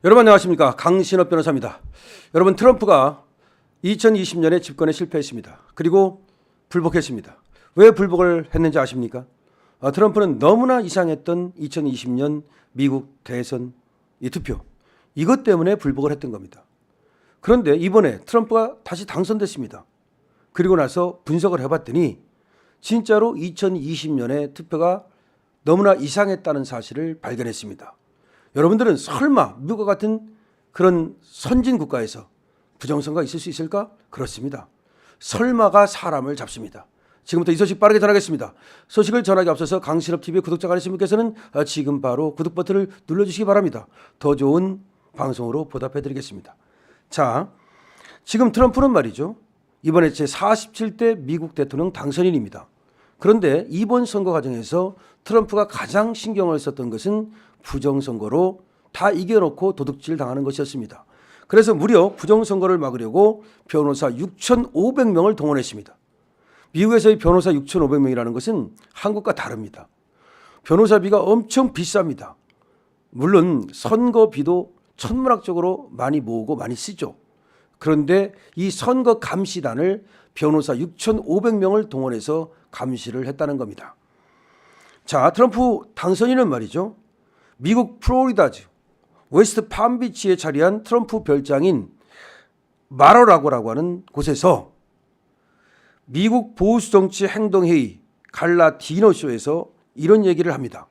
여러분 안녕하십니까? 강신업 변호사입니다. 여러분, 트럼프가 2020년에 집권에 실패했습니다. 그리고 불복했습니다. 왜 불복을 했는지 아십니까? 트럼프는 너무나 이상했던 2020년 미국 대선 이 투표, 이것 때문에 불복을 했던 겁니다. 그런데 이번에 트럼프가 다시 당선됐습니다. 그리고 나서 분석을 해봤더니 진짜로 2020년에 투표가 너무나 이상했다는 사실을 발견했습니다. 여러분들은 설마 미국과 같은 그런 선진 국가에서 부정선거가 있을 수 있을까? 그렇습니다. 설마가 사람을 잡습니다. 지금부터 이 소식 빠르게 전하겠습니다. 소식을 전하기 앞서서 강신업TV 구독자가 아니신 분께서는 지금 바로 구독 버튼을 눌러주시기 바랍니다. 더 좋은 방송으로 보답해드리겠습니다. 자, 지금 트럼프는 말이죠, 이번에 제47대 미국 대통령 당선인입니다. 그런데 이번 선거 과정에서 트럼프가 가장 신경을 썼던 것은 부정선거로 다 이겨놓고 도둑질 당하는 것이었습니다. 그래서 무려 부정선거를 막으려고 변호사 6,500명을 동원했습니다. 미국에서의 변호사 6,500명이라는 것은 한국과 다릅니다. 변호사비가 엄청 비쌉니다. 물론 선거비도 천문학적으로 많이 모으고 많이 쓰죠. 그런데 이 선거 감시단을 변호사 6,500명을 동원해서 감시를 했다는 겁니다. 자, 트럼프 당선인은 말이죠, 미국 플로리다주 웨스트 팜비치에 자리한 트럼프 별장인 마러라고라고 하는 곳에서 미국 보수정치 행동회의 갈라 디너쇼에서 이런 얘기를 합니다.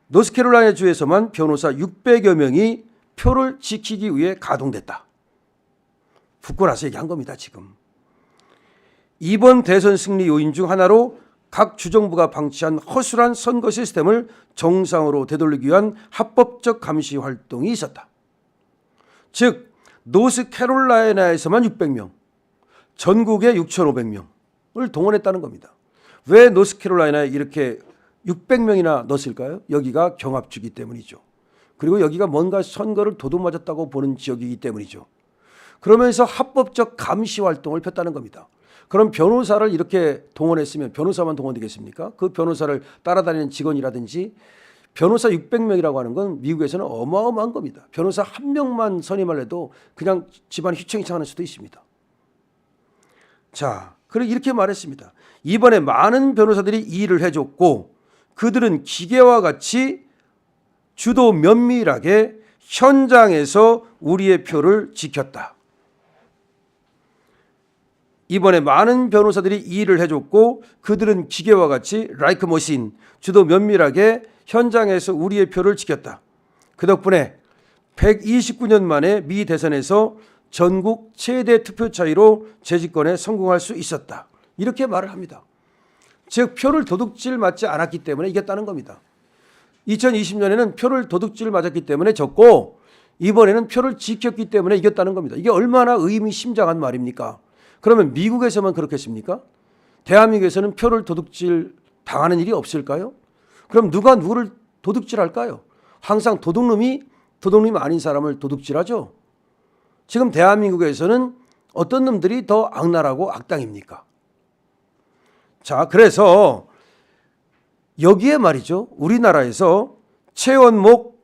노스캐롤라이나 주에서만 변호사 600여 명이 표를 지키기 위해 가동됐다. 붙고 나서 얘기한 겁니다. 지금 이번 대선 승리 요인 중 하나로 각 주정부가 방치한 허술한 선거 시스템을 정상으로 되돌리기 위한 합법적 감시 활동이 있었다. 즉 노스캐롤라이나에서만 600명, 전국에 6,500명을 동원했다는 겁니다. 왜 노스캐롤라이나에 이렇게 600명이나 넣었을까요? 여기가 경합주기 때문이죠. 그리고 여기가 뭔가 선거를 도둑맞았다고 보는 지역이기 때문이죠. 그러면서 합법적 감시 활동을 폈다는 겁니다. 그럼 변호사를 이렇게 동원했으면 변호사만 동원되겠습니까? 그 변호사를 따라다니는 직원이라든지, 변호사 600명이라고 하는 건 미국에서는 어마어마한 겁니다. 변호사 한 명만 선임을 해도 그냥 집안 휘청휘청하는 수도 있습니다. 자, 그리고 이렇게 말했습니다. 이번에 많은 변호사들이 이 일을 해줬고 그들은 기계와 같이 주도 면밀하게 현장에서 우리의 표를 지켰다. 이번에 많은 변호사들이 이 일을 해줬고 그들은 기계와 같이 like machine, 주도 면밀하게 현장에서 우리의 표를 지켰다. 그 덕분에 129년 만에 미 대선에서 전국 최대 투표 차이로 재집권에 성공할 수 있었다. 이렇게 말을 합니다. 즉 표를 도둑질 맞지 않았기 때문에 이겼다는 겁니다. 2020년에는 표를 도둑질 맞았기 때문에 졌고 이번에는 표를 지켰기 때문에 이겼다는 겁니다. 이게 얼마나 의미심장한 말입니까? 그러면 미국에서만 그렇겠습니까? 대한민국에서는 표를 도둑질 당하는 일이 없을까요? 그럼 누가 누구를 도둑질할까요? 항상 도둑놈이 아닌 사람을 도둑질하죠. 지금 대한민국에서는 어떤 놈들이 더 악랄하고 악당입니까? 자, 그래서 여기에 말이죠, 우리나라에서 최원목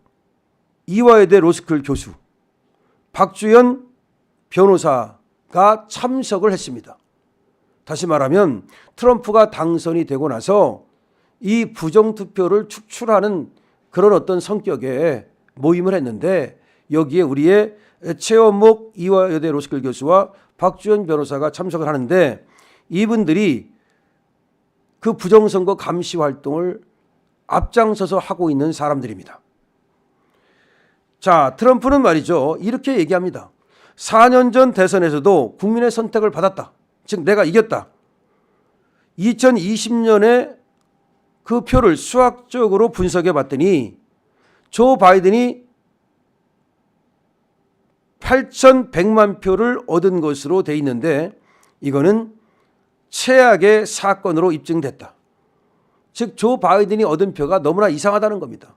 이화여대 로스쿨 교수, 박주연 변호사가 참석을 했습니다. 다시 말하면 트럼프가 당선이 되고 나서 이 부정투표를 축출하는 그런 어떤 성격의 모임을 했는데 여기에 우리의 최원목 이화여대 로스쿨 교수와 박주연 변호사가 참석을 하는데 이분들이 그 부정선거 감시 활동을 앞장서서 하고 있는 사람들입니다. 자, 트럼프는 말이죠, 이렇게 얘기합니다. 4년 전 대선에서도 국민의 선택을 받았다. 즉 내가 이겼다. 2020년에 그 표를 수학적으로 분석해 봤더니 조 바이든이 8,100만 표를 얻은 것으로 돼 있는데 이거는 최악의 사건으로 입증됐다. 즉 조 바이든이 얻은 표가 너무나 이상하다는 겁니다.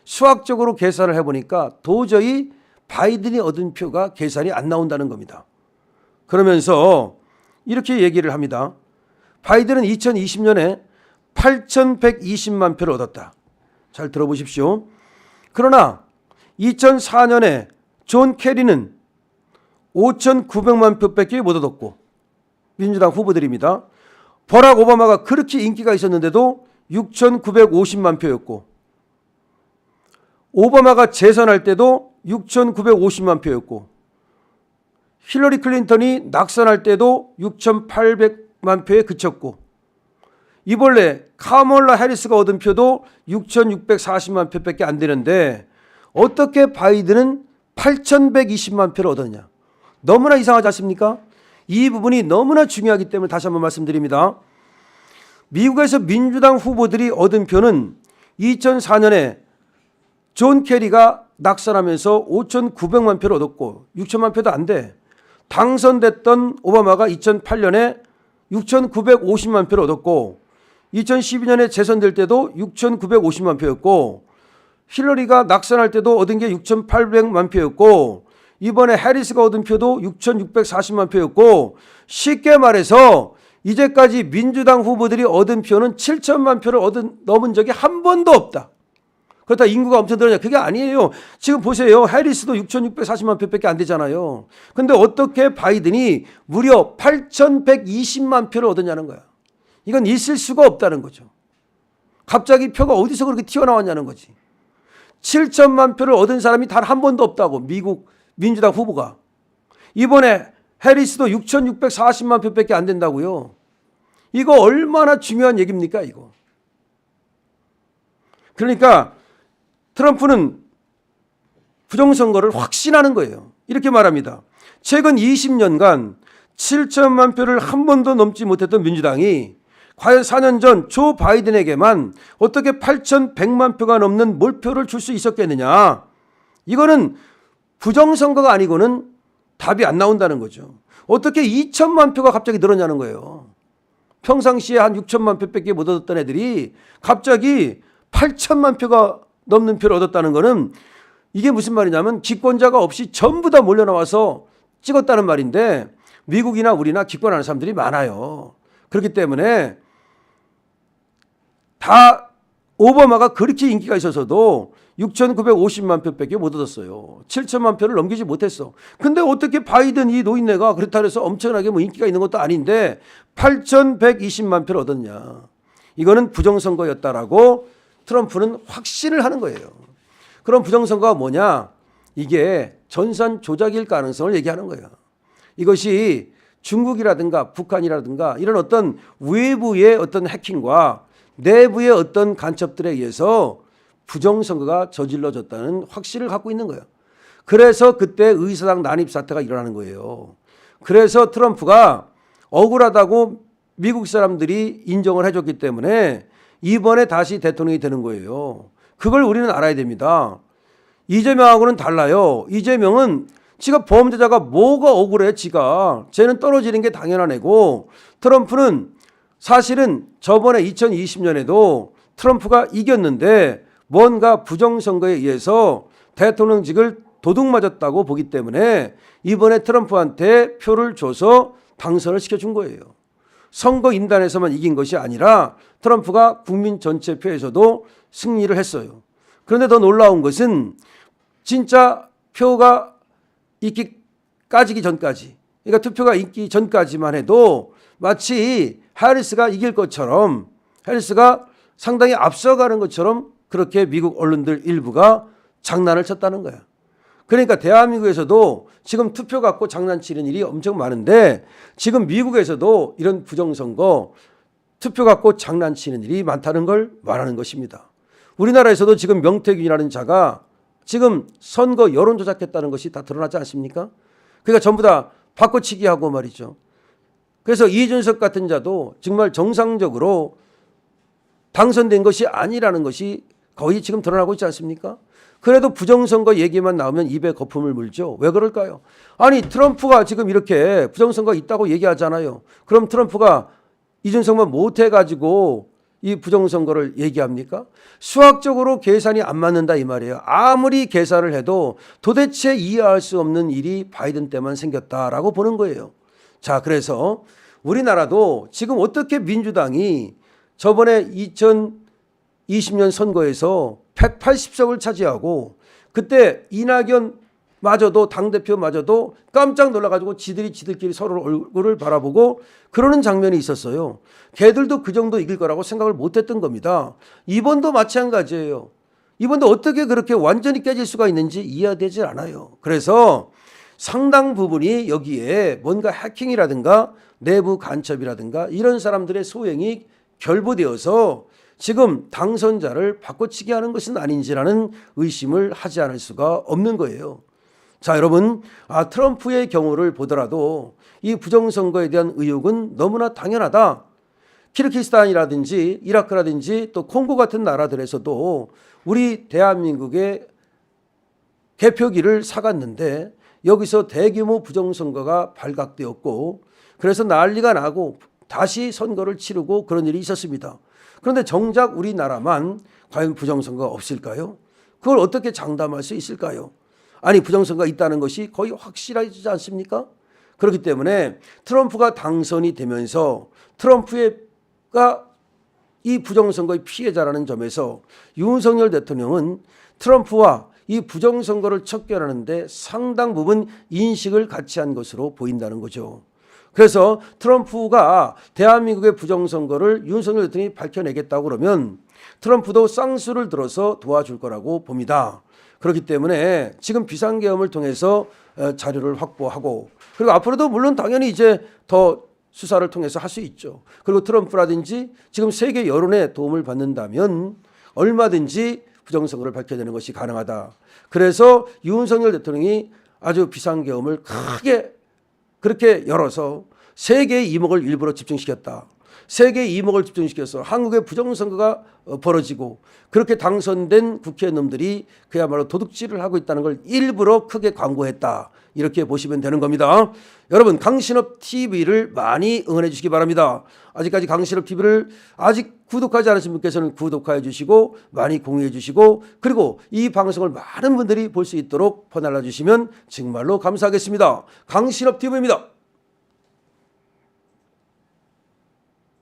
수학적으로 계산을 해보니까 도저히 바이든이 얻은 표가 계산이 안 나온다는 겁니다. 그러면서 이렇게 얘기를 합니다. 바이든은 2020년에 8,120만 표를 얻었다. 잘 들어보십시오. 그러나 2004년에 존 케리는 5,900만 표밖에 못 얻었고, 민주당 후보들입니다. 버락 오바마가 그렇게 인기가 있었는데도 6,950만 표였고, 오바마가 재선할 때도 6,950만 표였고, 힐러리 클린턴이 낙선할 때도 6,800만 표에 그쳤고, 이번에 카멀라 해리스가 얻은 표도 6,640만 표밖에 안 되는데 어떻게 바이든은 8,120만 표를 얻었냐. 너무나 이상하지 않습니까? 이 부분이 너무나 중요하기 때문에 다시 한번 말씀드립니다. 미국에서 민주당 후보들이 얻은 표는 2004년에 존 케리가 낙선하면서 5,900만 표를 얻었고 6천만 표도 안 돼. 당선됐던 오바마가 2008년에 6,950만 표를 얻었고 2012년에 재선될 때도 6,950만 표였고 힐러리가 낙선할 때도 얻은 게 6,800만 표였고 이번에 해리스가 얻은 표도 6,640만 표였고 쉽게 말해서 이제까지 민주당 후보들이 얻은 표는 7천만 표를 넘은 적이 한 번도 없다. 그렇다 인구가 엄청 늘어나냐? 그게 아니에요. 지금 보세요. 해리스도 6,640만 표밖에 안 되잖아요. 근데 어떻게 바이든이 무려 8,120만 표를 얻었냐는 거야. 이건 있을 수가 없다는 거죠. 갑자기 표가 어디서 그렇게 튀어나왔냐는 거지. 7천만 표를 얻은 사람이 단 한 번도 없다고 미국 민주당 후보가. 이번에 해리스도 6,640만 표밖에 안 된다고요. 이거 얼마나 중요한 얘기입니까 이거. 그러니까 트럼프는 부정선거를 확신하는 거예요. 이렇게 말합니다. 최근 20년간 7천만 표를 한 번도 넘지 못했던 민주당이 과연 4년 전 조 바이든에게만 어떻게 8,100만 표가 넘는 몰표를 줄 수 있었겠느냐. 이거는 부정선거가 아니고는 답이 안 나온다는 거죠. 어떻게 2천만 표가 갑자기 늘었냐는 거예요. 평상시에 한 6천만 표밖에 못 얻었던 애들이 갑자기 8천만 표가 넘는 표를 얻었다는 거는 이게 무슨 말이냐면 기권자가 없이 전부 다 몰려나와서 찍었다는 말인데 미국이나 우리나 기권하는 사람들이 많아요. 그렇기 때문에 다 오바마가 그렇게 인기가 있어서도 6,950만 표밖에 못 얻었어요. 7천만 표를 넘기지 못했어. 근데 어떻게 바이든 이 노인네가 그렇다 해서 엄청나게 뭐 인기가 있는 것도 아닌데 8,120만 표를 얻었냐. 이거는 부정선거였다라고 트럼프는 확신을 하는 거예요. 그럼 부정선거가 뭐냐? 이게 전산 조작일 가능성을 얘기하는 거예요. 이것이 중국이라든가 북한이라든가 이런 어떤 외부의 어떤 해킹과 내부의 어떤 간첩들에 의해서 부정선거가 저질러졌다는 확신을 갖고 있는 거예요. 그래서 그때 의사당 난입 사태가 일어나는 거예요. 그래서 트럼프가 억울하다고 미국 사람들이 인정을 해줬기 때문에 이번에 다시 대통령이 되는 거예요. 그걸 우리는 알아야 됩니다. 이재명하고는 달라요. 이재명은 지가 범죄자가 뭐가 억울해 지가. 쟤는 떨어지는 게 당연한 애고 트럼프는 사실은 저번에 2020년에도 트럼프가 이겼는데 뭔가 부정선거에 의해서 대통령직을 도둑맞았다고 보기 때문에 이번에 트럼프한테 표를 줘서 당선을 시켜준 거예요. 선거인단에서만 이긴 것이 아니라 트럼프가 국민 전체 표에서도 승리를 했어요. 그런데 더 놀라운 것은 진짜 표가 있기 까지기 전까지, 그러니까 투표가 있기 전까지만 해도 마치 해리스가 이길 것처럼 해리스가 상당히 앞서가는 것처럼 그렇게 미국 언론들 일부가 장난을 쳤다는 거야. 그러니까 대한민국에서도 지금 투표 갖고 장난치는 일이 엄청 많은데 지금 미국에서도 이런 부정선거 투표 갖고 장난치는 일이 많다는 걸 말하는 것입니다. 우리나라에서도 지금 명태균이라는 자가 지금 선거 여론 조작했다는 것이 다 드러나지 않습니까? 그러니까 전부 다 바꿔치기 하고 말이죠. 그래서 이준석 같은 자도 정말 정상적으로 당선된 것이 아니라는 것이 거의 지금 드러나고 있지 않습니까? 그래도 부정선거 얘기만 나오면 입에 거품을 물죠. 왜 그럴까요? 아니 트럼프가 지금 이렇게 부정선거 있다고 얘기하잖아요. 그럼 트럼프가 이준석만 못해가지고 이 부정선거를 얘기합니까? 수학적으로 계산이 안 맞는다 이 말이에요. 아무리 계산을 해도 도대체 이해할 수 없는 일이 바이든 때만 생겼다라고 보는 거예요. 자, 그래서 우리나라도 지금 어떻게 민주당이 저번에 2020년 선거에서 180석을 차지하고 그때 이낙연마저도 당대표마저도 깜짝 놀라가지고 지들끼리 서로 얼굴을 바라보고 그러는 장면이 있었어요. 걔들도 그 정도 이길 거라고 생각을 못했던 겁니다. 이번도 마찬가지예요. 이번도 어떻게 그렇게 완전히 깨질 수가 있는지 이해되지 않아요. 그래서 상당 부분이 여기에 뭔가 해킹이라든가 내부 간첩이라든가 이런 사람들의 소행이 결부되어서 지금 당선자를 바꿔치기 하는 것은 아닌지라는 의심을 하지 않을 수가 없는 거예요. 자, 여러분, 트럼프의 경우를 보더라도 이 부정선거에 대한 의혹은 너무나 당연하다. 키르기스탄이라든지 이라크라든지 또 콩고 같은 나라들에서도 우리 대한민국의 개표기를 사갔는데 여기서 대규모 부정선거가 발각되었고 그래서 난리가 나고 다시 선거를 치르고 그런 일이 있었습니다. 그런데 정작 우리나라만 과연 부정선거가 없을까요? 그걸 어떻게 장담할 수 있을까요? 아니, 부정선거가 있다는 것이 거의 확실하지 않습니까? 그렇기 때문에 트럼프가 당선이 되면서 트럼프가 이 부정선거의 피해자라는 점에서 윤석열 대통령은 트럼프와 이 부정선거를 척결하는데 상당 부분 인식을 같이 한 것으로 보인다는 거죠. 그래서 트럼프가 대한민국의 부정선거를 윤석열 대통령이 밝혀내겠다고 그러면 트럼프도 쌍수를 들어서 도와줄 거라고 봅니다. 그렇기 때문에 지금 비상계엄을 통해서 자료를 확보하고 그리고 앞으로도 물론 당연히 이제 더 수사를 통해서 할 수 있죠. 그리고 트럼프라든지 지금 세계 여론의 도움을 받는다면 얼마든지 부정선거를 밝혀내는 것이 가능하다. 그래서 윤석열 대통령이 아주 비상계엄을 크게 그렇게 열어서 세계의 이목을 일부러 집중시켰다. 세계의 이목을 집중시켜서 한국의 부정선거가 벌어지고 그렇게 당선된 국회의원들이 그야말로 도둑질을 하고 있다는 걸 일부러 크게 광고했다. 이렇게 보시면 되는 겁니다. 여러분, 강신업 TV를 많이 응원해 주시기 바랍니다. 아직까지 강신업 TV를 아직 구독하지 않으신 분께서는 구독해 주시고 많이 공유해 주시고 그리고 이 방송을 많은 분들이 볼 수 있도록 퍼날라 주시면 정말로 감사하겠습니다. 강신업 TV입니다.